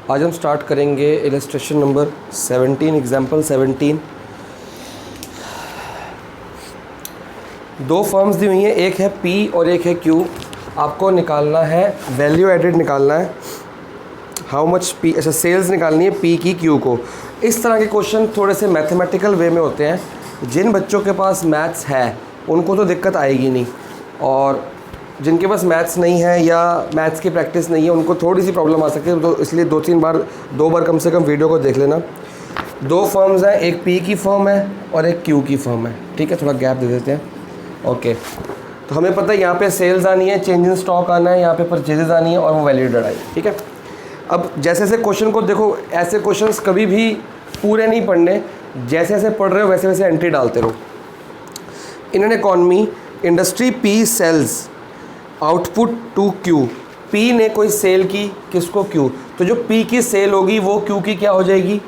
आज हम स्टार्ट करेंगे इलस्ट्रेशन नंबर 17, एग्जाम्पल 17। दो फर्म्स दी हुई हैं, एक है P और एक है Q। आपको निकालना है वैल्यू एडेड, निकालना है हाउ मच P, अच्छा सेल्स निकालनी है P की Q को। इस तरह के क्वेश्चन थोड़े से मैथमेटिकल वे में होते हैं। जिन बच्चों के पास मैथ्स है उनको तो दिक्कत आएगी नहीं, और जिनके पास मैथ्स नहीं है या मैथ्स की प्रैक्टिस नहीं है उनको थोड़ी सी प्रॉब्लम आ सकती है। तो इसलिए दो बार कम से कम वीडियो को देख लेना। दो फर्म्स हैं, एक P की फर्म है और एक Q की फर्म है। ठीक है, थोड़ा गैप दे देते हैं। ओके, तो हमें पता है यहाँ पे सेल्स आनी है, चेंज इन स्टॉक आना है, यहाँ पे परचेजेस आनी है और वो वैल्यू एडेड आई। ठीक है, अब जैसे जैसे क्वेश्चन को देखो, ऐसे क्वेश्चंस कभी भी पूरे नहीं पढ़ने, जैसे जैसे पढ़ रहे हो वैसे वैसे एंट्री डालते रहो। In an economy industry P sells output to Q। P ने कोई सेल की, किसको? Q। तो जो P की सेल होगी वो Q की क्या हो जाएगी?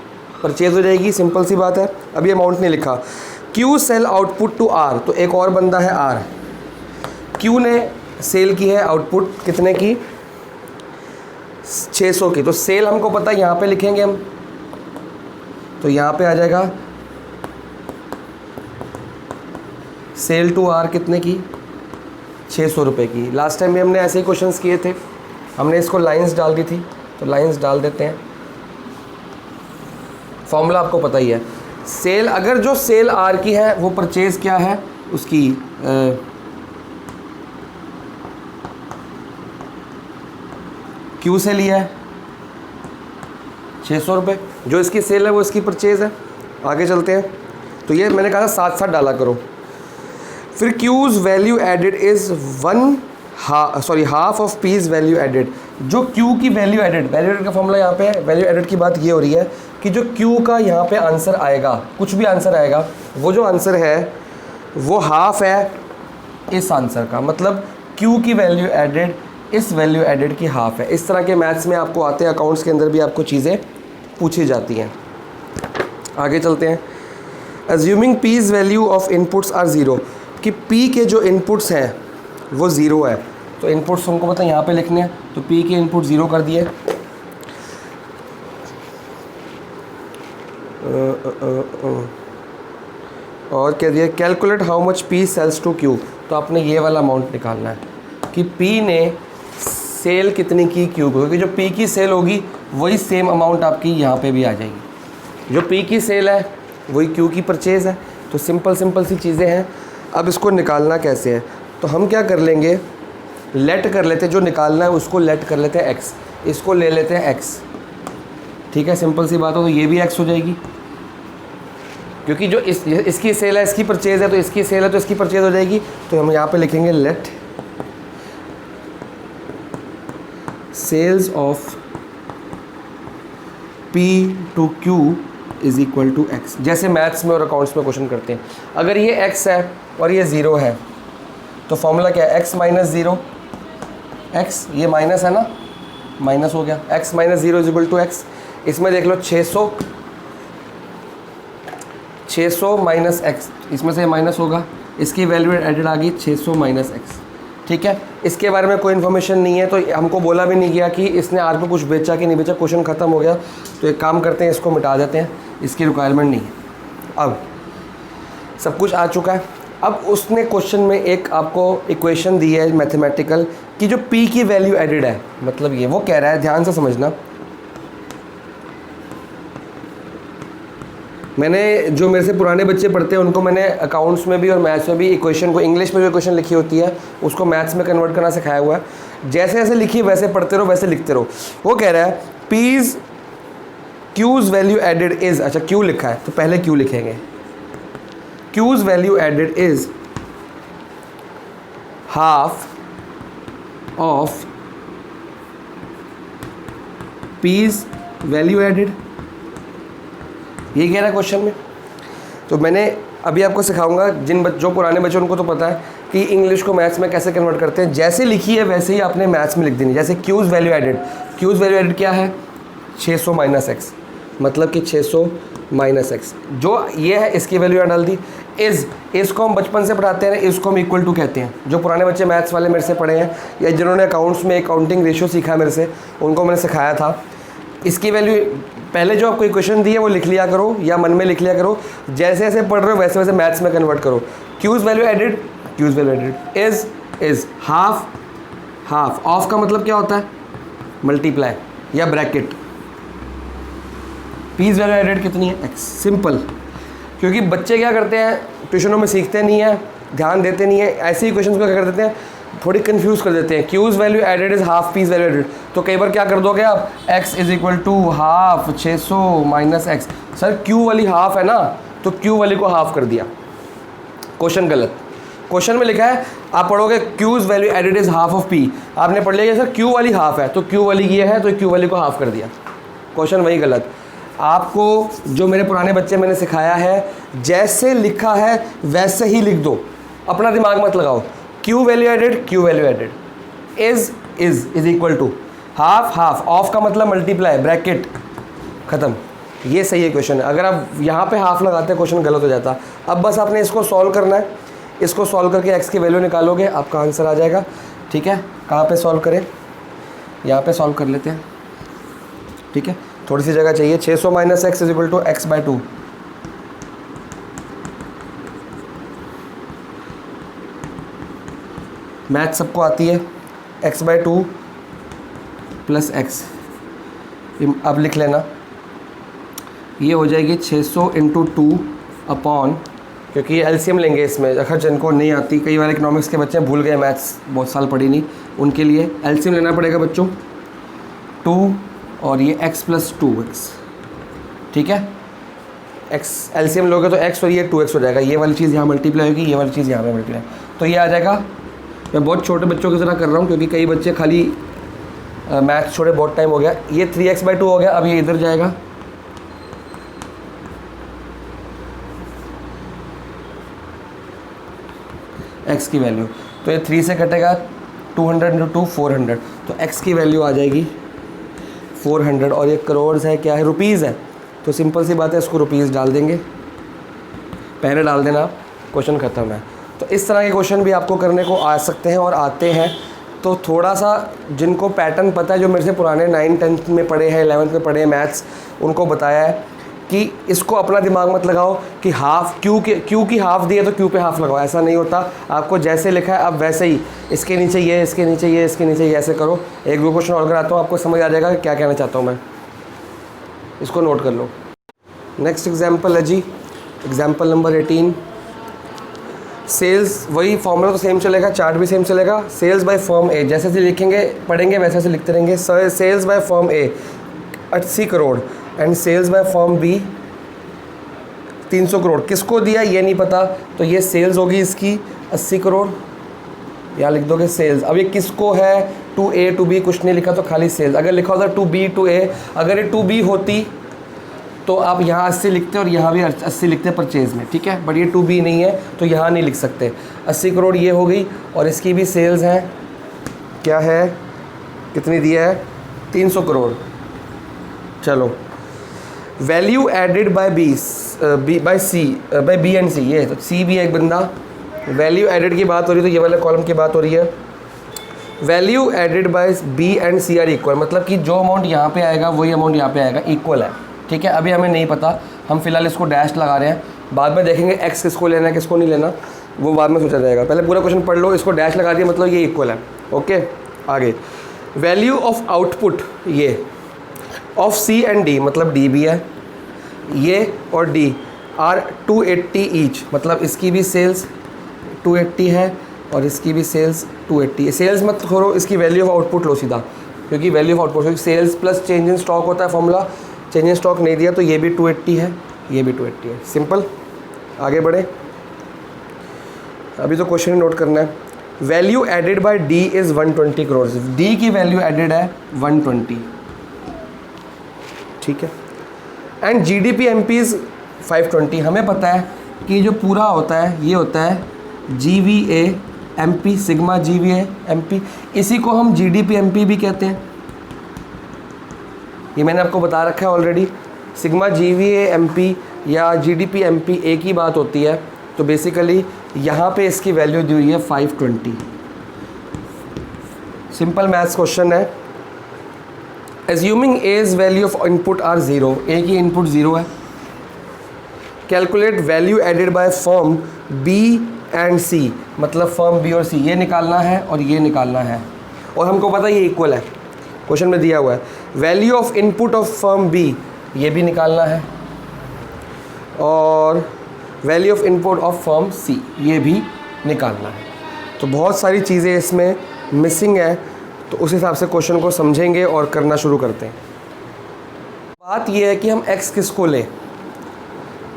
परचेज हो जाएगी। सिंपल सी बात है। अभी अमाउंट नहीं लिखा। Q sell output to R, तो एक और बंदा है R। Q ने सेल की है आउटपुट कितने की? 600 की। तो सेल हमको पता है, यहाँ पे लिखेंगे हम, तो यहाँ पे आ जाएगा सेल टू R कितने की? 600 रुपये की। लास्ट टाइम भी हमने ऐसे ही क्वेश्चंस किए थे, हमने इसको लाइंस डाल दी थी, तो लाइंस डाल देते हैं। फॉर्मूला आपको पता ही है। सेल, अगर जो सेल R की है वो परचेज क्या है उसकी? Q से लिया है 600 रुपये, जो इसकी सेल है वो इसकी परचेज है। आगे चलते हैं, तो ये मैंने कहा था साथ साथ डाला करो। फिर Q's value added is half of P's value added. जो Q की वैल्यू एडेड का फॉर्मूला यहाँ पे है। वैल्यू एडेड की बात ये हो रही है कि जो Q का यहाँ पे आंसर आएगा, कुछ भी आंसर आएगा, वो जो आंसर है वो हाफ है इस आंसर का। मतलब Q की वैल्यू एडेड इस वैल्यू एडेड की हाफ है। इस तरह के मैथ्स में आपको आते हैं, अकाउंट्स के अंदर भी आपको चीज़ें पूछी जाती हैं। आगे चलते हैं। Assuming P's value of inputs are zero, कि P के जो इनपुट्स हैं वो ज़ीरो है। तो इनपुट्स हमको पता है यहाँ पे लिखने हैं, तो P के इनपुट ज़ीरो कर दिए। और क्या दिया? Calculate how much P sells to Q। तो आपने ये वाला अमाउंट निकालना है कि P ने सेल कितनी की Q को, क्योंकि जो P की सेल होगी वही सेम अमाउंट आपकी यहाँ पे भी आ जाएगी। जो P की सेल है वही Q की परचेज़ है। तो सिंपल सी चीज़ें हैं। अब इसको निकालना कैसे है, तो हम क्या कर लेंगे, लेट कर लेते हैं, जो निकालना है उसको लेट कर लेते हैं x, इसको ले लेते हैं x। ठीक है, सिंपल सी बात हो, तो ये भी x हो जाएगी, क्योंकि जो इसकी सेल है इसकी परचेज़ है, तो इसकी सेल है तो इसकी परचेज़ हो जाएगी। तो हम यहाँ पे लिखेंगे let sales of P to Q is equal to x। जैसे मैथ्स में और अकाउंट्स में क्वेश्चन करते हैं, अगर ये x है और ये ज़ीरो है तो फॉर्मूला क्या है? x माइनस ज़ीरो, x ये माइनस है ना, माइनस हो गया, x minus zero is equal to x। इसमें देख लो 600 माइनस x, इसमें से माइनस होगा, इसकी वैल्यू एडेड आ गई 600 माइनस x। ठीक है, इसके बारे में कोई इन्फॉर्मेशन नहीं है, तो हमको बोला भी नहीं गया कि इसने आर पे कुछ बेचा कि नहीं बेचा, क्वेश्चन ख़त्म हो गया। तो एक काम करते हैं, इसको मिटा देते हैं, इसकी रिक्वायरमेंट नहीं है। अब सब कुछ आ चुका है। अब उसने क्वेश्चन में एक आपको इक्वेशन दी है मैथमेटिकल कि जो P की वैल्यू एडेड है, मतलब ये वो कह रहा है, ध्यान से समझना। मैंने जो मेरे से पुराने बच्चे पढ़ते हैं उनको मैंने अकाउंट्स में भी और मैथ्स में भी इक्वेशन को, इंग्लिश में जो इक्वेशन लिखी होती है उसको मैथ्स में कन्वर्ट करना सिखाया हुआ है। जैसे जैसे लिखी वैसे पढ़ते रहो, वैसे लिखते रहो। वो कह रहा है Q's वैल्यू एडेड इज़, अच्छा Q लिखा है तो पहले Q लिखेंगे। Q's value added is half of P's value added, ये कह रहा है क्वेश्चन में। तो मैंने अभी आपको सिखाऊंगा, जो पुराने बच्चे उनको तो पता है कि इंग्लिश को मैथ्स में कैसे कन्वर्ट करते हैं। जैसे लिखी है वैसे ही आपने मैथ्स में लिख देनी। जैसे Q's वैल्यू एडेड क्या है? 600 माइनस एक्स, मतलब कि 600 माइनस एक्स, जो ये है इसकी वैल्यू डाल दी। इसको हम बचपन से पढ़ाते हैं, इसको हम इक्वल टू कहते हैं। जो पुराने बच्चे मैथ्स वाले मेरे से पढ़े हैं या जिन्होंने अकाउंट्स में अकाउंटिंग रेशियो सीखा है मेरे से, उनको मैंने सिखाया था इसकी वैल्यू पहले जो आपको इक्वेशन दी है वो लिख लिया करो या मन में लिख लिया करो, जैसे जैसे पढ़ रहे हो वैसे वैसे मैथ्स में कन्वर्ट करो। Q's value added, Q's value added is half, half of का मतलब क्या होता है, मल्टीप्लाई या ब्रैकेट। पीज वैल्यू एडेड कितनी है, एक्स। सिंपल, क्योंकि बच्चे क्या करते हैं ट्यूशनों में सीखते नहीं है, ध्यान देते नहीं है, ऐसे ही क्वेश्चंस को क्या कर देते हैं, थोड़ी कंफ्यूज कर देते हैं। Q's value added is half P's value added, तो कई बार क्या कर दोगे आप, x is equal to half 600 minus X. Sir Q वाली हाफ है ना, तो क्यू वाली को हाफ कर दिया, क्वेश्चन गलत। क्वेश्चन में लिखा है, आप पढ़ोगे Q's value added is half of P, आपने पढ़ लिया सर क्यू वाली हाफ है तो क्यू वाली ये है तो क्यू वाली को हाफ कर दिया, क्वेश्चन वही गलत। आपको जो मेरे पुराने बच्चे मैंने सिखाया है, जैसे लिखा है वैसे ही लिख दो, अपना दिमाग मत लगाओ। Q value added, Q value added, is equal to half, half of का मतलब मल्टीप्लाई, ब्रैकेट, खत्म। ये सही है क्वेश्चन। अगर आप यहाँ पे हाफ लगाते हैं क्वेश्चन गलत हो जाता। अब बस आपने इसको सॉल्व करना है, इसको सॉल्व करके एक्स की वैल्यू निकालोगे, आपका आंसर आ जाएगा। ठीक है, कहाँ पे सॉल्व करें, यहाँ पे सॉल्व कर लेते हैं। ठीक है, थोड़ी सी जगह चाहिए। 600 minus X is equal to X by 2। Math सबको आती है, x बाई 2 प्लस एक्स। अब लिख लेना, ये हो जाएगी 600 इंटू 2 अपॉन, क्योंकि ये एलसीएम लेंगे इसमें, अगर जिनको नहीं आती, कई बार इकोनॉमिक्स के बच्चे भूल गए, मैथ्स बहुत साल पढ़ी नहीं, उनके लिए एलसीएम लेना पड़ेगा बच्चों। 2 और ये x प्लस 2x, ठीक है। x एलसीएम लोगे तो x और ये 2x हो जाएगा, ये वाली चीज़ यहाँ मल्टीप्लाई होगी, ये वाली चीज़ यहाँ पे मल्टीप्लाई, तो ये आ जाएगा। मैं बहुत छोटे बच्चों की तरह कर रहा हूँ क्योंकि कई बच्चे खाली मैथ्स छोड़े बहुत टाइम हो गया। ये 3x बाई 2 हो गया, अब ये इधर जाएगा, x की वैल्यू, तो ये 3 से कटेगा, 200 इंटू 2 400, तो x की वैल्यू आ जाएगी 400। और ये करोड़ है, क्या है, रुपीज़ है, तो सिंपल सी बात है, इसको रुपीज़ डाल देंगे, पहले डाल देना, क्वेश्चन ख़त्म है। तो इस तरह के क्वेश्चन भी आपको करने को आ सकते हैं और आते हैं। तो थोड़ा सा जिनको पैटर्न पता है, जो मेरे से पुराने 9th 10th में पढ़े हैं, 11th में पढ़े हैं मैथ्स, उनको बताया है कि इसको अपना दिमाग मत लगाओ कि हाफ क्यू की हाफ दी है तो क्यू पे हाफ लगाओ, ऐसा नहीं होता। आपको जैसे लिखा है अब वैसे ही, इसके नीचे ये, इसके नीचे ये, इसके नीचे ये, ऐसे करो। एक दो क्वेश्चन और कराता हूँ, आपको समझ आ जाएगा कि क्या कहना चाहता हूँ मैं, इसको नोट कर लो। नेक्स्ट एग्जाम्पल है जी, एग्जाम्पल नंबर 18। सेल्स, वही फॉर्मूला तो सेम चलेगा, चार्ट भी सेम चलेगा। सेल्स बाय फर्म ए, जैसे जैसे लिखेंगे पढ़ेंगे वैसे वैसे लिखते रहेंगे। Sales by firm A 80 crore and sales by firm B 300 crore. किसको दिया ये नहीं पता, तो ये सेल्स होगी इसकी 80 करोड़, यहाँ लिख दोगे सेल्स। अब ये किसको है, टू ए टू बी, कुछ नहीं लिखा तो खाली सेल्स। अगर लिखा होता टू बी टू ए, अगर ये टू बी होती तो आप यहाँ 80 लिखते और यहाँ भी 80 लिखते परचेज़ में, ठीक है। बट ये टू बी नहीं है तो यहाँ नहीं लिख सकते। 80 करोड़ ये हो गई, और इसकी भी सेल्स है, क्या है, कितनी दिया है, 300 करोड़। चलो, value added by B by C, by B and C, ये तो सी भी है एक बंदा। वैल्यू एडेड की बात हो रही है तो ये वाले कॉलम की बात हो रही है। Value added by B and C are equal, मतलब कि जो अमाउंट यहाँ पे आएगा वही अमाउंट यहाँ पे आएगा, इक्वल है, ठीक है। अभी हमें नहीं पता, हम फिलहाल इसको डैश लगा रहे हैं, बाद में देखेंगे एक्स किसको लेना है किसको नहीं लेना, वो बाद में सोचा जाएगा। पहले पूरा क्वेश्चन पढ़ लो, इसको डैश लगा दिया मतलब ये इक्वल है, ओके। आगे, वैल्यू ऑफ आउटपुट ये ऑफ सी एंड डी, मतलब डी भी है ये और डी आर 280 ईच, मतलब इसकी भी सेल्स 280 है और इसकी भी सेल्स 280 है। सेल्स मत करो, इसकी वैल्यू ऑफ आउटपुट लो सीधा, क्योंकि value of output sales plus change in stock होता है फॉर्मूला। चेंज इन स्टॉक नहीं दिया तो ये भी 280 है, ये भी 280 है, सिंपल। आगे बढ़े, अभी तो क्वेश्चन नोट करना है। Value added by D is 120 crore, D की वैल्यू एडेड है 120, ठीक है। And G D P M P is 520। हमें पता है कि जो पूरा होता है ये होता है G V A M P, sigma G V A M P, इसी को हम G D P M P भी कहते हैं। ये मैंने आपको बता रखा है already. Sigma G V A M P या G D P M P एक ही बात होती है। तो बेसिकली यहाँ पे इसकी वैल्यू दी हुई है 520। सिंपल मैथ्स क्वेश्चन है। Assuming as value of input are zero, A की इनपुट ज़ीरो है। Calculate value added by firm B and C, मतलब फर्म बी और सी, ये निकालना है और ये निकालना है, और हमको पता है ये इक्वल है, क्वेश्चन में दिया हुआ है। Value of input of firm B, ये भी निकालना है, और value of input of firm C, ये भी निकालना है। तो बहुत सारी चीज़ें इसमें मिसिंग है, तो उस हिसाब से क्वेश्चन को समझेंगे और करना शुरू करते हैं। बात यह है कि हम x किसको लें,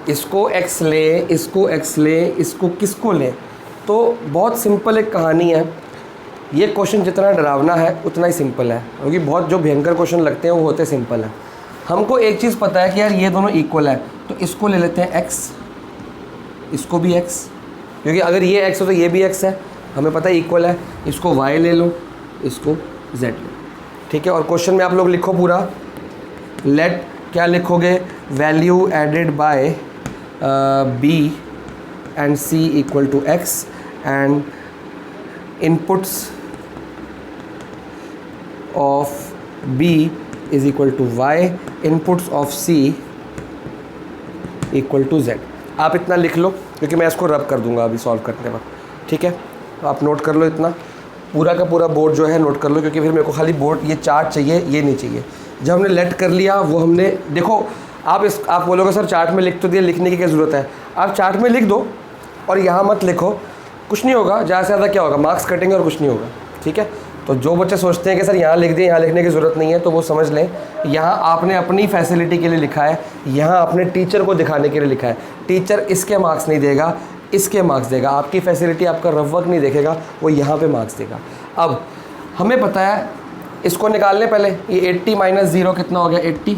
इसको x ले, इसको x ले, इसको किसको लें। तो बहुत सिंपल एक कहानी है, ये क्वेश्चन जितना डरावना है उतना ही सिंपल है, क्योंकि बहुत जो भयंकर क्वेश्चन लगते हैं वो होते सिंपल है। हमको एक चीज़ पता है कि यार ये दोनों इक्वल है, तो इसको ले लेते हैं x, इसको भी x, क्योंकि अगर ये x हो तो ये भी x है, हमें पता है इक्वल है। इसको y ले लो, इसको z ले, ठीक है। और क्वेश्चन में आप लोग लिखो पूरा, लेट क्या लिखोगे, value added by b and c equal to x and inputs of b is equal to y, inputs of c equal to z। आप इतना लिख लो, क्योंकि मैं इसको रब कर दूंगा अभी सॉल्व करने वक्त, ठीक है। तो आप नोट कर लो, इतना पूरा का पूरा बोर्ड जो है नोट कर लो, क्योंकि फिर मेरे को खाली बोर्ड ये चार्ट चाहिए, ये नहीं चाहिए। जब हमने लेट कर लिया वो हमने, देखो आप बोलोगे सर चार्ट में लिख तो दिया, लिखने की क्या ज़रूरत है, आप चार्ट में लिख दो और यहाँ मत लिखो, कुछ नहीं होगा, ज़्यादा से ज़्यादा क्या होगा, मार्क्स कटेंगे और कुछ नहीं होगा, ठीक है। तो जो बच्चे सोचते हैं कि सर यहाँ लिख दिए, यहाँ लिखने की ज़रूरत नहीं है, तो वो समझ लें यहाँ आपने अपनी फैसिलिटी के लिए लिखा है, यहाँ आपने टीचर को दिखाने के लिए लिखा है। टीचर इसके मार्क्स नहीं देगा, इसके मार्क्स देगा, आपकी फैसिलिटी, आपका रफ वर्क नहीं देखेगा, वो यहाँ पे मार्क्स देगा। अब हमें पता है, इसको निकालने पहले, ये 80 माइनस 0 कितना हो गया, 80,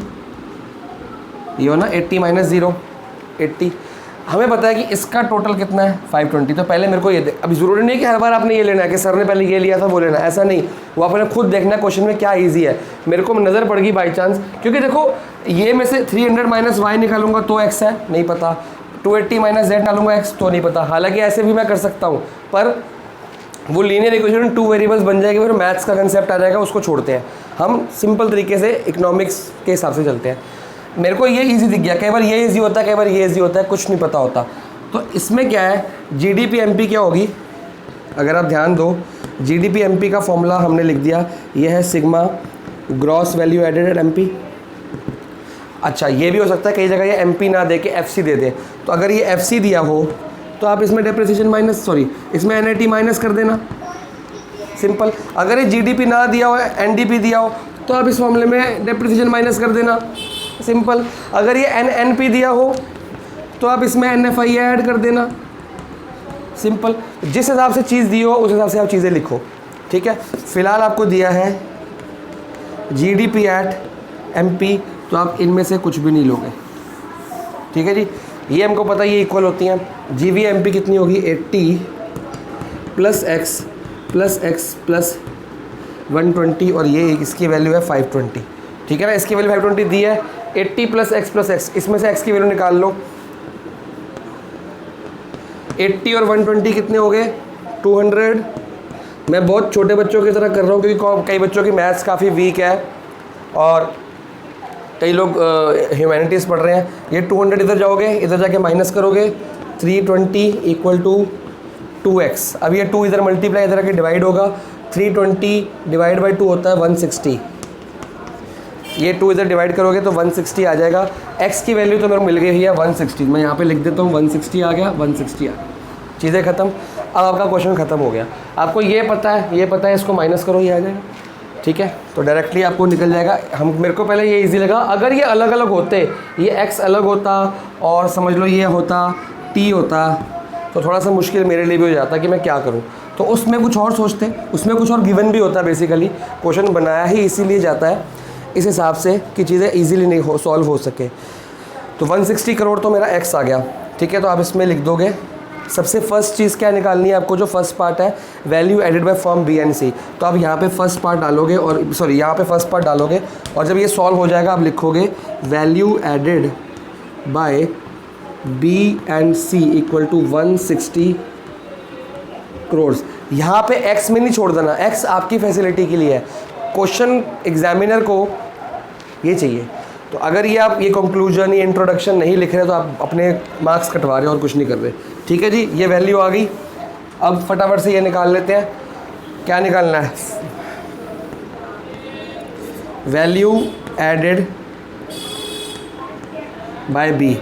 ये हो ना 80 माइनस 0 80। हमें पता है कि इसका टोटल कितना है 520। तो पहले मेरे को ये अभी ज़रूरी नहीं कि हर बार आपने ये लेना है कि सर ने पहले ये लिया था वो लेना है, ऐसा नहीं, वो आपने खुद देखना है क्वेश्चन में क्या इजी है। मेरे को नज़र पड़ गई बाई चांस, क्योंकि देखो ये में से 300 माइनस y निकालूंगा तो x है, नहीं पता, 280 माइनस z डालूंगा x तो नहीं पता। हालांकि ऐसे भी मैं कर सकता हूँ, पर वो लीनियर इक्वेशन 2 वेरिएबल्स बन जाएगी, फिर मैथ्स का कंसेप्ट आ जाएगा, उसको छोड़ते हैं। हम सिंपल तरीके से इकोनॉमिक्स के हिसाब से चलते हैं। मेरे को ये इजी दिख गया, कई बार ये इजी होता है, कई बार ये इजी होता है, कुछ नहीं पता होता। तो इसमें क्या है, जीडीपी एमपी क्या होगी, अगर आप ध्यान दो, जीडीपी एमपी का फॉर्मूला हमने लिख दिया, ये है sigma gross value added at MP. अच्छा, ये भी हो सकता है कई जगह ये एमपी ना दे के एफसी दे दे, तो अगर ये एफसी दिया हो तो आप इसमें डेप्रिसिएशन माइनस, सॉरी इसमें एनआईटी माइनस कर देना, सिंपल। अगर ये जीडीपी ना दिया हो, एनडीपी दिया हो, तो आप इस मामले में डेप्रिसिएशन माइनस कर देना, सिंपल। अगर ये एनएनपी दिया हो तो आप इसमें एनएफआई ऐड कर देना, सिंपल। जिस हिसाब से चीज़ दी हो उस हिसाब से आप चीज़ें लिखो, ठीक है। फिलहाल आपको दिया है जीडीपी एट एमपी, तो आप इनमें से कुछ भी नहीं लोगे, ठीक है जी। ये हमको पता है ये इक्वल होती हैं। जीवी एमपी कितनी होगी, 80 plus x plus x plus 120, और ये इसकी वैल्यू है 520, ठीक है ना। इसकी वैल्यू 520 दी है, 80 प्लस एक्स, इसमें से एक्स की वैल्यू निकाल लो। 80 और 120 कितने हो गए, 200। मैं बहुत छोटे बच्चों की तरह कर रहा हूँ, क्योंकि कई बच्चों की मैथ्स काफ़ी वीक है और कई लोग ह्यूमैनिटीज़ पढ़ रहे हैं। ये 200 इधर जाओगे, इधर जाके माइनस करोगे, 320 इक्वल टू 2x। अब ये 2 इधर मल्टीप्लाई, इधर आके डिवाइड होगा, 320 डिवाइड बाई 2 होता है 160। ये 2 इधर डिवाइड करोगे तो 160 आ जाएगा। x की वैल्यू तो मेरे को मिल गई है 160, मैं यहाँ पे लिख देता हूँ 160 आ गया, 160 आ गया, चीज़ें ख़त्म। अब आपका क्वेश्चन ख़त्म हो गया। आपको ये पता है, इसको माइनस करो, ये आ जाएगा, ठीक है। तो डायरेक्टली आपको निकल जाएगा। मेरे को पहले ये इजी लगा, अगर ये अलग अलग होते, ये x अलग होता और समझ लो ये होता t होता, तो थोड़ा सा मुश्किल मेरे लिए भी हो जाता कि मैं क्या करूँ। तो उसमें कुछ और सोचते, उसमें कुछ और गिवन भी होता। बेसिकली क्वेश्चन बनाया ही इसीलिए जाता है इस हिसाब से कि चीज़ें ईजिली नहीं सॉल्व हो सके। तो 160 करोड़ तो मेरा x आ गया, ठीक है। तो आप इसमें लिख दोगे, सबसे फर्स्ट चीज़ क्या निकालनी है आपको, जो फर्स्ट पार्ट है value added by firm B and C. तो आप यहाँ पे फर्स्ट पार्ट डालोगे, और सॉरी यहाँ पे फर्स्ट पार्ट डालोगे, और जब ये सॉल्व हो जाएगा आप लिखोगे value added by B and C equal to 160 crore. यहाँ पे x में नहीं छोड़ देना, x आपकी फैसिलिटी के लिए है। क्वेश्चन एग्जामिनर को ये चाहिए। तो अगर ये आप ये कंक्लूजन, ये इंट्रोडक्शन नहीं लिख रहे तो आप अपने मार्क्स कटवा रहे हो और कुछ नहीं कर रहे। ठीक है जी, ये वैल्यू आ गई। अब फटाफट से ये निकाल लेते हैं। क्या निकालना है? Value added by B.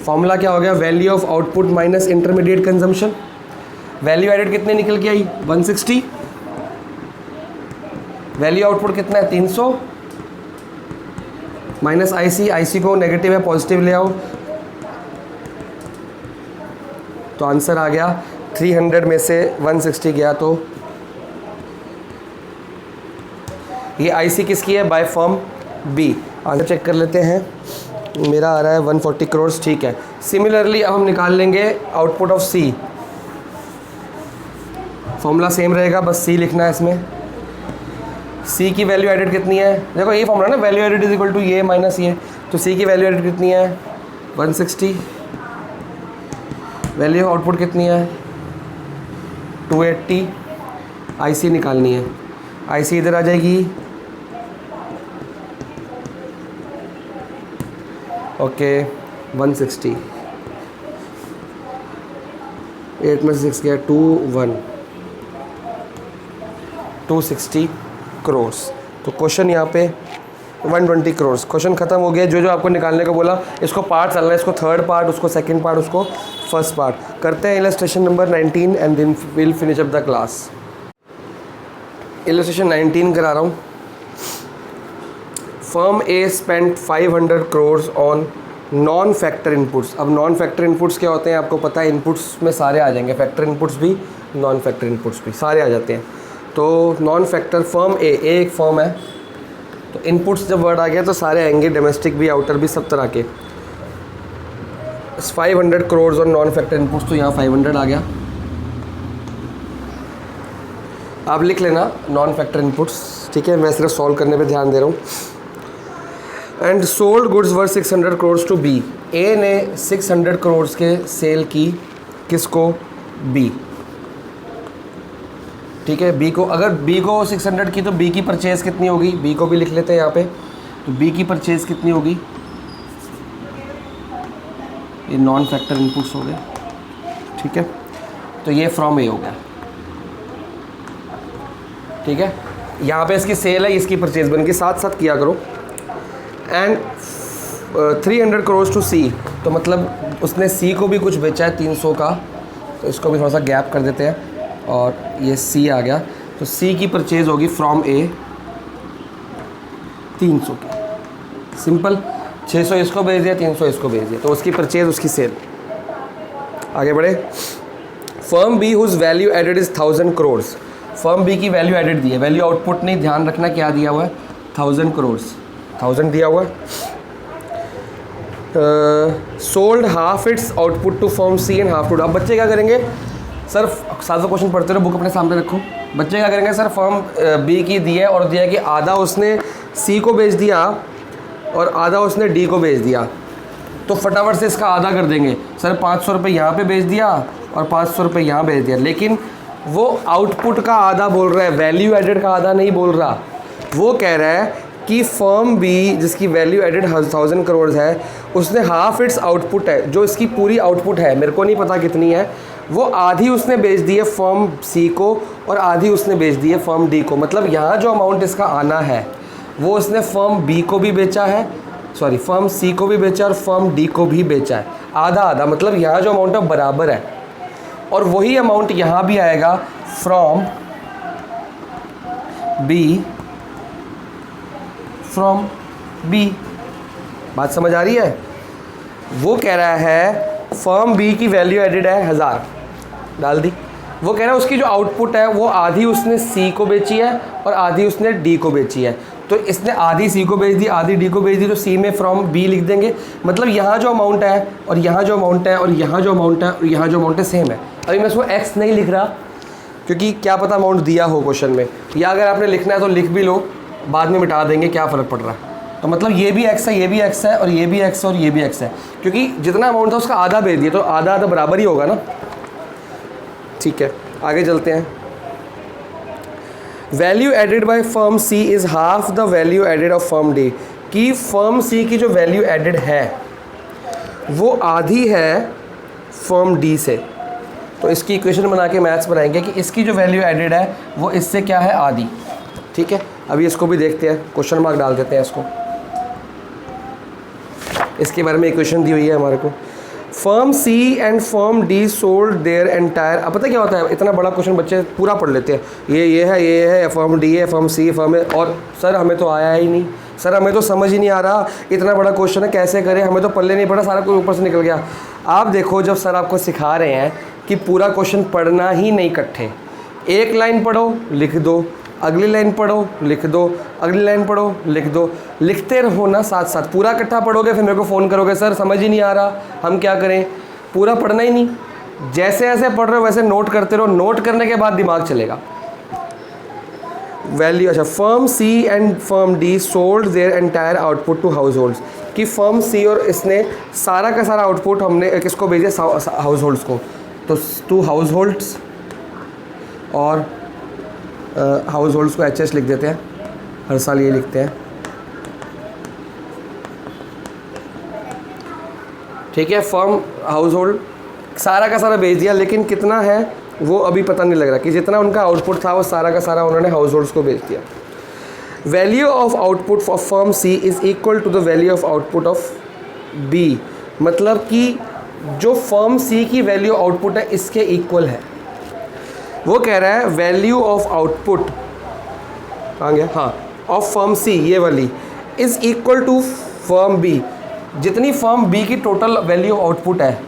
Formula क्या हो गया? Value of output minus intermediate consumption. Value added कितने निकल के आई? 160। वैल्यू आउटपुट कितना है? 300 माइनस आईसी को नेगेटिव है पॉजिटिव ले आओ, तो आंसर आ गया 300 में से 160 गया, तो ये आईसी किसकी है? By firm B. Answer check कर लेते हैं, मेरा आ रहा है 140 करोड़। ठीक है। सिमिलरली अब हम निकाल लेंगे output of C. Formula same रहेगा, बस सी लिखना है इसमें। सी की वैल्यू एडेड कितनी है? देखो ये फॉर्मूला ना, value added is equal to ये माइनस ये, तो सी की वैल्यू एडेड कितनी है? 160। वैल्यू आउटपुट कितनी है? 280। आईसी निकालनी है, आईसी इधर आ जाएगी। ओके 160, 8 में से 6 गया 260 करोड़। तो क्वेश्चन यहाँ पे 120 करोड़। क्वेश्चन खत्म हो गया। जो जो आपको निकालने को बोला इसको पार्ट चलना है, इसको थर्ड पार्ट, उसको सेकंड पार्ट, उसको फर्स्ट पार्ट। करते हैं illustration number 19 and then will finish up the class. Illustration 19 करा रहा हूँ। Firm A spend 500 crore on non factor inputs. अब नॉन फैक्टर इनपुट्स क्या होते हैं आपको पता है, इनपुट्स में सारे आ जाएंगे, फैक्टर इनपुट्स भी नॉन फैक्टर इनपुट्स भी सारे आ जाते हैं। तो नॉन फैक्टर फर्म ए एक फर्म है, तो इनपुट्स जब वर्ड आ गया तो सारे आएंगे, डोमेस्टिक भी आउटर भी सब तरह के। 500 करोड़ और नॉन फैक्टर इनपुट्स, तो यहाँ 500 आ गया। आप लिख लेना नॉन फैक्टर इनपुट्स, ठीक है, मैं सिर्फ सॉल्व करने पे ध्यान दे रहा हूँ। And sold goods worth 600 crore to B. A ने 600 करोड़ के सेल की, किसको? बी। ठीक है, बी को, अगर बी को 600 की तो बी की परचेज़ कितनी होगी? बी को भी लिख लेते हैं यहाँ पे। तो बी की परचेज़ कितनी होगी? ये नॉन फैक्टर इनपुट्स हो गए, ठीक है। तो ये फ्रॉम ए हो गया, ठीक है। यहाँ पे इसकी सेल है, इसकी परचेज़ बन के साथ साथ किया करो। एंड 300 करोड़ टू सी, तो मतलब उसने सी को भी कुछ बेचा है 300 का, तो इसको भी थोड़ा सा गैप कर देते हैं और ये सी आ गया। तो सी की परचेज़ होगी फ्रॉम ए 300 की, सिंपल। 600 इसको भेज दिया, 300 इसको भेज दिया, तो उसकी परचेज़, उसकी सेल। आगे बढ़े। Firm B whose value added is 1000 crore. Firm B की वैल्यू एडेड दी है, वैल्यू आउटपुट नहीं, ध्यान रखना क्या दिया हुआ है? 1000 करोड़, 1000 दिया हुआ है। Sold half its output to firm C and half to. अब बच्चे क्या करेंगे? सर सारा क्वेश्चन पढ़ते रहो, बुक अपने सामने रखो। बच्चे क्या करेंगे? सर फर्म बी की दी है और दिया कि आधा उसने सी को बेच दिया और आधा उसने डी को बेच दिया, तो फटाफट से इसका आधा कर देंगे। सर 500 रुपये यहाँ पे बेच दिया और 500 रुपये यहाँ बेच दिया, लेकिन वो आउटपुट का आधा बोल रहा है, वैल्यू एडेड का आधा नहीं बोल रहा। वो कह रहा है कि फर्म बी जिसकी वैल्यू एडेड 1000 करोड़ है, उसने हाफ इट्स आउटपुट है, जो इसकी पूरी आउटपुट है, मेरे को नहीं पता कितनी है, वो आधी उसने बेच दी है फर्म सी को और आधी उसने बेच दी है फर्म डी को। मतलब यहाँ जो अमाउंट इसका आना है वो उसने फर्म बी को भी बेचा है, सॉरी फर्म सी को भी बेचा और फर्म डी को भी बेचा है, आधा आधा। मतलब यहाँ जो अमाउंट है बराबर है, और वही अमाउंट यहाँ भी आएगा फ्रॉम बी। बात समझ आ रही है? वो कह रहा है फर्म बी की वैल्यू एडेड है 1000, डाल दी। वो कह रहा है उसकी जो आउटपुट है वो आधी उसने सी को बेची है और आधी उसने डी को बेची है, तो इसने आधी सी को बेच दी, आधी डी को बेच दी, तो सी में फ्रॉम बी लिख देंगे। मतलब यहाँ जो अमाउंट है और यहाँ जो अमाउंट है और यहाँ जो अमाउंट है और यहाँ जो अमाउंट है सेम है। अभी मैं इसको एक्स नहीं लिख रहा क्योंकि क्या पता अमाउंट दिया हो क्वेश्चन में, या अगर आपने लिखना है तो लिख भी लो, बाद में मिटा देंगे, क्या फ़र्क पड़ रहा है। तो मतलब ये भी एक्स है, ये भी एक्स है और ये भी एक्स है और ये भी एक्स है, क्योंकि जितना अमाउंट था उसका आधा भेज दिया, तो आधा आधा बराबर ही होगा ना। ठीक है, आगे चलते हैं। Value added by firm C is half the value added of firm D. कि फर्म सी की जो वैल्यू एडेड है वो आधी है फर्म डी से। तो इसकी इक्वेशन बना के मैथ्स बनाएंगे कि इसकी जो वैल्यू एडेड है वो इससे क्या है, आधी। ठीक है, अभी इसको भी देखते हैं, क्वेश्चन मार्क डाल देते हैं इसको। इसके बारे में इक्वेशन दी हुई है हमारे को। Firm C and firm D sold their entire. अब पता क्या होता है, इतना बड़ा क्वेश्चन बच्चे पूरा पढ़ लेते हैं, ये है, फर्म डी है, फर्म सी, फर्म है, और सर हमें तो आया ही नहीं, सर हमें तो समझ ही नहीं आ रहा, इतना बड़ा क्वेश्चन है कैसे करें, हमें तो पल्ले नहीं पड़ा, सारा कुछ ऊपर से निकल गया। आप देखो, जब सर आपको सिखा रहे हैं कि पूरा क्वेश्चन पढ़ना ही नहीं इकट्ठे, एक लाइन पढ़ो लिख दो, अगली लाइन पढ़ो लिख दो, अगली लाइन पढ़ो लिख दो, लिखते रहो ना साथ साथ। पूरा इकट्ठा पढ़ोगे फिर मेरे को फ़ोन करोगे, सर समझ ही नहीं आ रहा, हम क्या करें। पूरा पढ़ना ही नहीं, जैसे जैसे पढ़ रहे हो वैसे नोट करते रहो, नोट करने के बाद दिमाग चलेगा। वैल्यू, अच्छा, firm C and firm D sold their entire output to households, कि फर्म सी और इसने सारा का सारा आउटपुट हमने किसको भेजे, हाउस होल्ड्स को। तो टू हाउस होल्ड्स, और हाउस होल्ड्स को HS लिख देते हैं, हर साल ये लिखते हैं। ठीक है, फर्म हाउस होल्ड सारा का सारा भेज दिया, लेकिन कितना है वो अभी पता नहीं लग रहा, कि जितना उनका आउटपुट था वो सारा का सारा उन्होंने हाउस होल्ड्स को भेज दिया। Value of output for firm C is equal to the value of output of B, मतलब कि जो फर्म सी की वैल्यू आउटपुट है इसके इक्वल है। वो कह रहा है वैल्यू ऑफ आउटपुट, कहाँ गया, हाँ, ऑफ फर्म सी, ये वाली, is equal to firm B, जितनी फर्म बी की टोटल वैल्यू आउटपुट है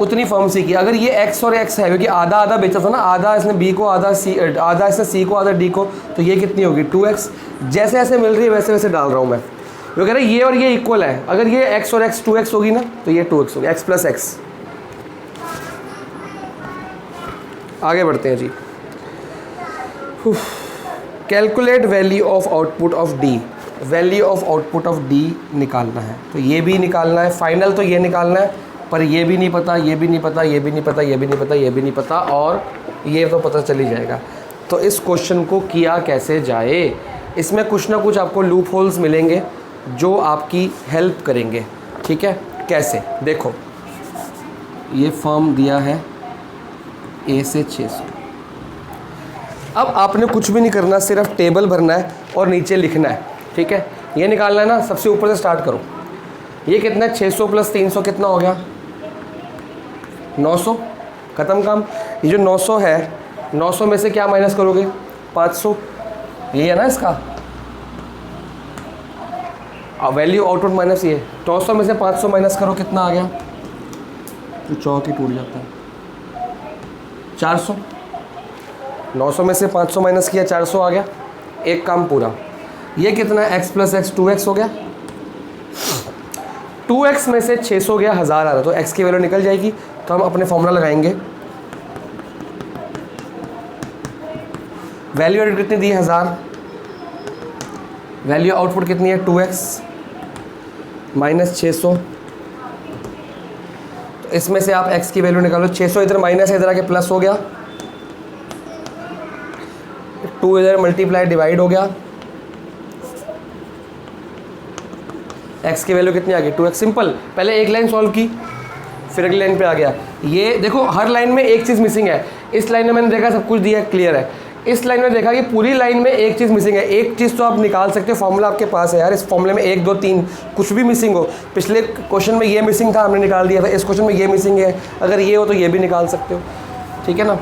उतनी फर्म सी की। अगर ये x और x है, क्योंकि आधा आधा बेचा था ना, आधा इसने b को, आधा इसने c को, आधा d को, तो ये कितनी होगी 2x। जैसे जैसे मिल रही है वैसे वैसे डाल रहा हूँ मैं। वो कह रहा है ये और ये इक्वल है, अगर ये x और x 2x होगी ना तो ये 2x होगी, x प्लस x। आगे बढ़ते हैं जी। Calculate value of output of D, value of output of D निकालना है, तो ये भी निकालना है, फाइनल तो ये निकालना है, पर ये भी नहीं पता, ये भी नहीं पता, ये भी नहीं पता, ये भी नहीं पता, ये भी नहीं पता, और ये तो पता चल ही जाएगा। तो इस क्वेश्चन को किया कैसे जाए, इसमें कुछ ना कुछ आपको लूप होल्स मिलेंगे जो आपकी हेल्प करेंगे। ठीक है, कैसे, देखो, ये फॉर्म दिया है A से 600। अब आपने कुछ भी नहीं करना, सिर्फ टेबल भरना है और नीचे लिखना है। ठीक है, ये निकालना है ना, सबसे ऊपर से स्टार्ट करो। ये कितना है, 600 प्लस 300 कितना हो गया, 900, ख़त्म काम। ये जो 900 है, 900 में से क्या माइनस करोगे, 500, ये है ना इसका वैल्यू आउटपुट माइनस ये। 900 में से 500 माइनस करो, कितना आ गया, तो चौक ही टूट जाता है, 400। 900 में से 500 माइनस किया, 400 आ गया, एक काम पूरा। ये कितना है, x प्लस एक्स 2x हो गया। 2x में से 600 गया, 1000 आ रहा, तो x की वैल्यू निकल जाएगी। तो हम अपने फॉर्मूला लगाएंगे, वैल्यू एडिट कितनी दी है, 1000, वैल्यू आउटपुट कितनी है, 2x माइनस 600। तो इसमें से आप x की वैल्यू निकालो, 600 इधर माइनस है, इधर आके प्लस हो गया, 2 इधर मल्टीप्लाई डिवाइड हो गया, x की वैल्यू कितनी आ गई, 2x। सिंपल, पहले एक लाइन सॉल्व की, फिर अगली लाइन पे आ गया। ये देखो, हर लाइन में एक चीज़ मिसिंग है। इस लाइन में मैंने देखा सब कुछ दिया, क्लियर है। इस लाइन में देखा कि पूरी लाइन में एक चीज़ मिसिंग है। एक चीज़ तो आप निकाल सकते हो, फॉर्मूला आपके पास है यार, इस फॉर्मूले में 1 2 3 कुछ भी मिसिंग हो। पिछले क्वेश्चन में ये मिसिंग था, हमने निकाल दिया था, इस क्वेश्चन में ये मिसिंग है, अगर ये हो तो ये भी निकाल सकते हो। ठीक है ना,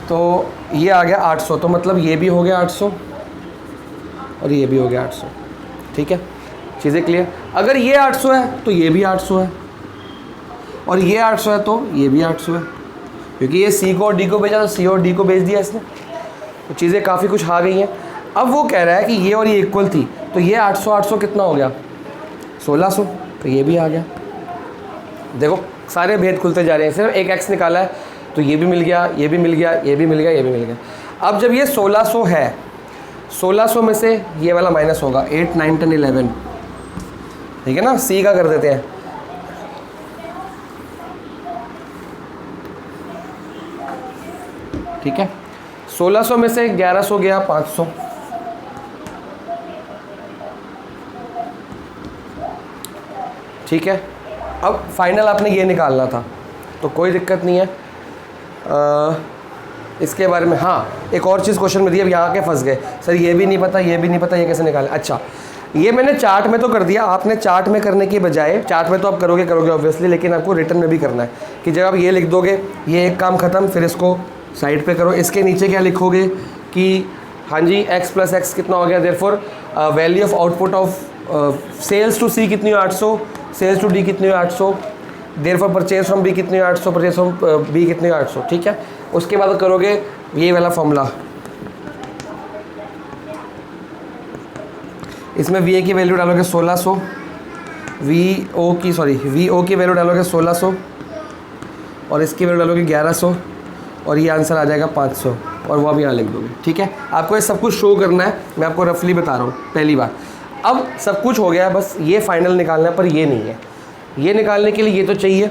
तो ये आ गया 800, तो मतलब ये भी हो गया 800 और ये भी हो गया 800। ठीक है, चीज़ें क्लियर। अगर ये 800 है तो ये भी 800 है, और ये 800 है तो ये भी 800 है, क्योंकि ये C को और D को भेजा, तो C और D को भेज दिया इसने। तो चीज़ें काफ़ी कुछ आ गई हैं। अब वो कह रहा है कि ये और ये इक्वल थी, तो ये 800 800 कितना हो गया, 1600, तो ये भी आ गया। देखो सारे भेद खुलते जा रहे हैं, सिर्फ एक x निकाला है, तो ये भी मिल गया, ये भी मिल गया, ये भी मिल गया, ये भी मिल गया। अब जब ये 1600 है, 1600 में से ये वाला माइनस होगा, 8 9 10 11, ठीक है ना। C का कर देते हैं, ठीक है। 1600 में से 1100 गया, 500, ठीक है, अब फाइनल आपने ये निकालना था तो कोई दिक्कत नहीं है। इसके बारे में हाँ एक और चीज़ क्वेश्चन में दी, अब यहाँ के फंस गए सर, ये भी नहीं पता, ये भी नहीं पता, ये कैसे निकालें। अच्छा ये मैंने चार्ट में तो कर दिया, आपने चार्ट में करने की बजाय, चार्ट में तो आप करोगे ऑब्वियसली, लेकिन आपको रिटर्न में भी करना है कि जब आप ये लिख दोगे ये एक काम ख़त्म, फिर इसको साइड पे करो। इसके नीचे क्या लिखोगे कि हाँ जी x + x कितना हो गया, therefore value of output of sales to C कितनी हो 800, सेल्स टू डी कितनी हो 800, देयरफॉर परचेज फ्रॉम बी कितनी हो 800, परचेज फ्रॉम बी कितनी हो 800। ठीक है, उसके बाद करोगे ये वाला फॉर्मूला, इसमें वी ए की वैल्यू डालोगे 1600, वी ओ की वैल्यू डालोगे 1600 और इसकी वैल्यू डालोगे 1100 और ये आंसर आ जाएगा 500 और वो अब यहाँ लिख दोगे। ठीक है, आपको ये सब कुछ शो करना है, मैं आपको रफली बता रहा हूँ पहली बार। अब सब कुछ हो गया है, बस ये फाइनल निकालना है, पर ये नहीं है। ये निकालने के लिए ये तो चाहिए।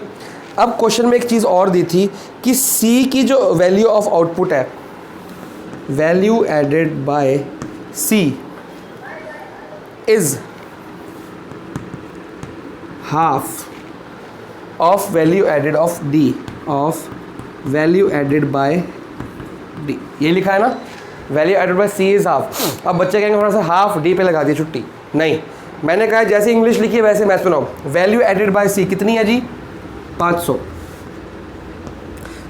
अब क्वेश्चन में एक चीज़ और दी थी कि सी की जो वैल्यू ऑफ आउटपुट है, value added by C is half of value added of D, of value added by D. ये लिखा है ना, value added by C is half. अब बच्चे कहेंगे थोड़ा सा हाफ डी पे लगा दिया छुट्टी, नहीं, मैंने कहा जैसे इंग्लिश लिखी है वैसे मैथ सुनाओ। वैल्यू एडेड बाय सी कितनी है जी, 500।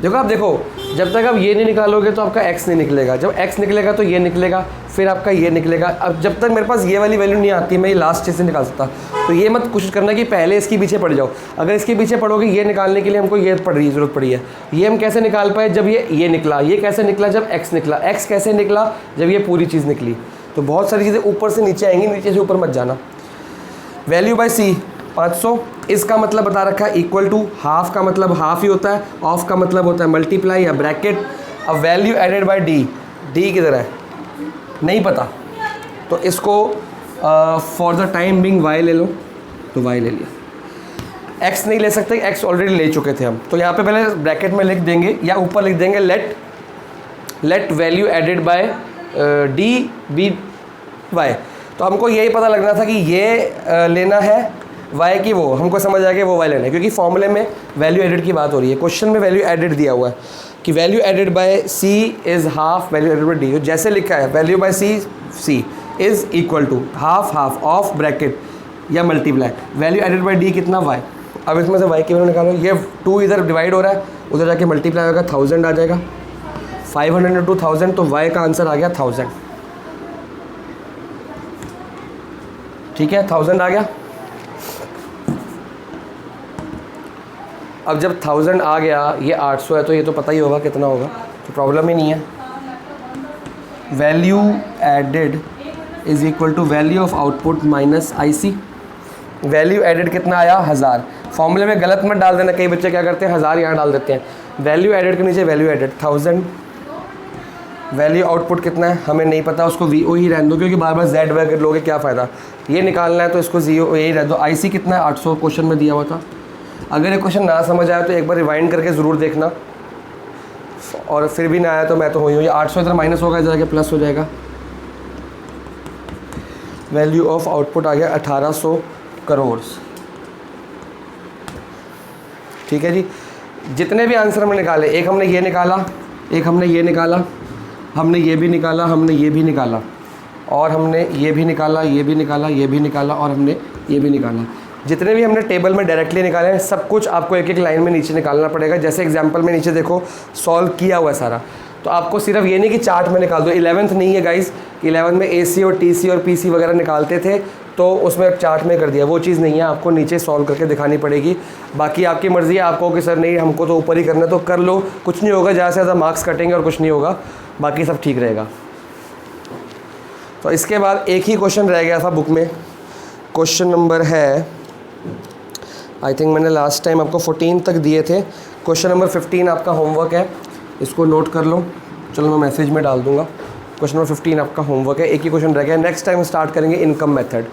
देखो आप देखो, जब तक आप ये नहीं निकालोगे तो आपका x नहीं निकलेगा, जब x निकलेगा तो ये निकलेगा, फिर आपका ये निकलेगा। अब जब तक मेरे पास ये वाली वैल्यू नहीं आती मैं ये लास्ट चीज़ से निकाल सकता, तो ये मत कोशिश करना कि पहले इसके पीछे पड़ जाओ। अगर इसके पीछे पड़ोगे ये निकालने के लिए हमको ये ज़रूरत पड़ी है। ये हम कैसे निकाल पाए, जब ये निकला। ये कैसे निकला, जब x निकला। x कैसे निकला, जब ये पूरी चीज़ निकली। तो बहुत सारी चीज़ें ऊपर से नीचे आएंगी, नीचे से ऊपर मत जाना। वैल्यू बाय सी 500, इसका मतलब बता रखा है इक्वल टू, हाफ का मतलब हाफ ही होता है, ऑफ का मतलब होता है मल्टीप्लाई या ब्रैकेट। अब value added by D, D किधर है नहीं पता, तो इसको for the time being Y ले लो, तो वाई ले लिया। एक्स नहीं ले सकते, एक्स ऑलरेडी ले चुके थे हम, तो यहाँ पे पहले ब्रैकेट में लिख देंगे या ऊपर लिख देंगे let value added by D be Y. तो हमको यही पता लगना था कि ये लेना है y की, वो हमको समझ आ गया वो y लेना है, क्योंकि फॉर्मूले में वैल्यू एडेड की बात हो रही है। क्वेश्चन में वैल्यू एडेड दिया हुआ है कि value added by c is half value added by d। जैसे लिखा है value by c is equal to half of bracket या multiply value added by d कितना y। अब इसमें से y की वैल्यू निकालो, ये 2 इधर डिवाइड हो रहा है, उधर जाके मल्टीप्लाई होगा, 1000 आ जाएगा, 500 इंटू 1000, तो y का आंसर आ गया 1000। ठीक है, 1000 आ गया। अब जब 1000 आ गया, ये 800 है तो ये तो पता ही होगा कितना होगा, तो प्रॉब्लम ही नहीं है। Value added is equal to value of output minus IC। Value added कितना आया, 1000। फॉर्मूले में गलत मत डाल देना, कई बच्चे क्या करते हैं 1000 यहाँ डाल देते हैं। वैल्यू एडेड के नीचे वैल्यू एडेड 1000। वैल्यू आउटपुट कितना है हमें नहीं पता, उसको VO ही रहने दो, क्योंकि बार बार Z वगैरह लोगे क्या फ़ायदा। ये निकालना है तो इसको 0 यही रहने दो। IC कितना है, 800 क्वेश्चन में दिया हुआ था। अगर ये क्वेश्चन ना समझ आया तो एक बार रिवाइंड करके ज़रूर देखना, और फिर भी ना आया तो मैं तो हुई हूँ। ये 800 इधर माइनस होगा, इधर जाके प्लस हो जाएगा। वैल्यू ऑफ आउटपुट आ गया 1800 करोड़। ठीक है जी, जितने भी आंसर हमने निकाले, एक हमने ये निकाला, एक हमने ये निकाला, हमने ये भी निकाला, हमने ये भी निकाला, और हमने ये भी निकाला, ये भी निकाला, ये भी निकाला, और हमने ये भी निकाला। जितने भी हमने टेबल में डायरेक्टली निकाले हैं, सब कुछ आपको एक एक लाइन में नीचे निकालना पड़ेगा। जैसे एग्जांपल में नीचे देखो सॉल्व किया हुआ है सारा, तो आपको सिर्फ ये नहीं कि चार्ट में निकाल दो। 11th नहीं है गाइस, 11th में AC और TC और PC वगैरह निकालते थे, तो उसमें चार्ट में कर दिया, वो चीज़ नहीं है, आपको नीचे सॉल्व करके दिखानी पड़ेगी। बाकी आपकी मर्ज़ी है, आपको कि सर नहीं हमको तो ऊपर ही करना है तो कर लो, कुछ नहीं होगा, ज़्यादा से ज़्यादा मार्क्स कटेंगे और कुछ नहीं होगा, बाकी सब ठीक रहेगा। तो इसके बाद एक ही क्वेश्चन रह गया था बुक में, क्वेश्चन नंबर है, आई थिंक मैंने लास्ट टाइम आपको 14 तक दिए थे। क्वेश्चन नंबर 15 आपका होमवर्क है, इसको नोट कर लो, चलो मैं मैसेज में डाल दूंगा। क्वेश्चन नंबर 15 आपका होमवर्क है, एक ही क्वेश्चन रह गया। नेक्स्ट टाइम स्टार्ट करेंगे इनकम मेथड।